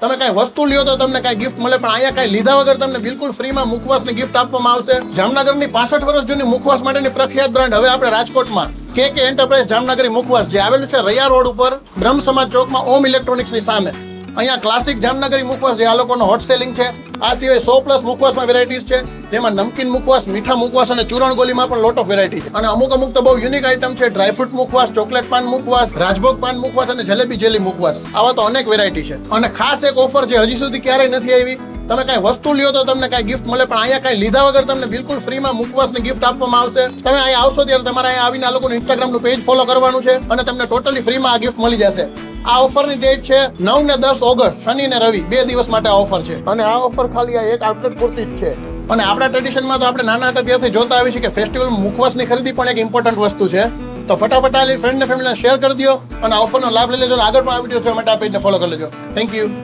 તમે કઈ વસ્તુ લ્યો તો તમને કઈ ગિફ્ટ મળે, પણ અહીંયા કઈ લીધા વગર તમને બિલકુલ ફ્રીમાં મુખવાસની ગિફ્ટ આપવામાં આવશે. જામનગરની 65 વર્ષ જૂની મુખવાસ માટેની પ્રખ્યાત બ્રાન્ડ હવે આપણે રાજકોટમાં કે એન્ટરપ્રાઇઝ જામનગરી મુખવાસ, જે આવેલું છે રૈયા રોડ ઉપર બ્રહ્મ સમાજ ચોકમાં ઓમ ઇલેક્ટ્રોનિક્સની સામે. અહીંયા ક્લાસિક જામનગરી મુખવાસ જે આ લોકોનો હોટ સેલિંગ છે. આ સિવાય 100+ મુખવાસમાં વેરાયટીઝ છે, જેમાં નમકીન મુખવાસ, મીઠા મુખવાસ અને ચૂરણ ગોલીમાં પણ લોટ ઓફ વેરાયટી છે. અને અમુક તો બહુ યુનિક આઈટમ છે. ડ્રાયફ્રૂટ મુખવાસ, ચોકલેટ પાન મુખવાસ, રાજભોગ પાન મુખવાસ અને જલેબી જેલી મુખવાસ. આવા તો અનેક વેરાયટી છે. અને ખાસ એક ઓફર જે હજી સુધી ક્યારેય નથી આવી, તમે કઈ વસ્તુ લ્યો તો તમને કઈ ગિફ્ટ મળે, પણ અહીંયા કઈ લીધા વગર તમને બિલકુલ ફ્રીમાં મુખવાસની ગિફ્ટ આપવામાં આવશે. તમે અહીંયા આવશો ત્યારે તમારે અહીંયા આવીને આ લોકોનું ઇન્સ્ટાગ્રામનું પેજ ફોલો કરવાનું છે અને તમને ટોટલી ફ્રીમાં આ ગિફ્ટ મળી જશે. આ ઓફરની ડેટ છે 9 ને 10 ઓગસ્ટ, શનિ ને રવિ, 2 દિવસ માટે આ ઓફર છે. અને આ ઓફર ખાલી આ એક આઉટલેટ પૂરતી જ છે. અને આપણા ટ્રેડિશનમાં તો આપણે નાના હતા ત્યારથી જોતા આવી છે કે ફેસ્ટિવલ મુખવાસની ખરીદી પણ એક ઇમ્પોર્ટન્ટ વસ્તુ છે. તો ફટાફટ આ ફ્રેન્ડ ને ફેમિલીને શેર કરી દો અને આ ઓફરનો લાભ લઈ લેજો. આગળ પણ આ વિડીયો જોવા માટે આ પેજને ફોલો કરી લેજો. Thank you.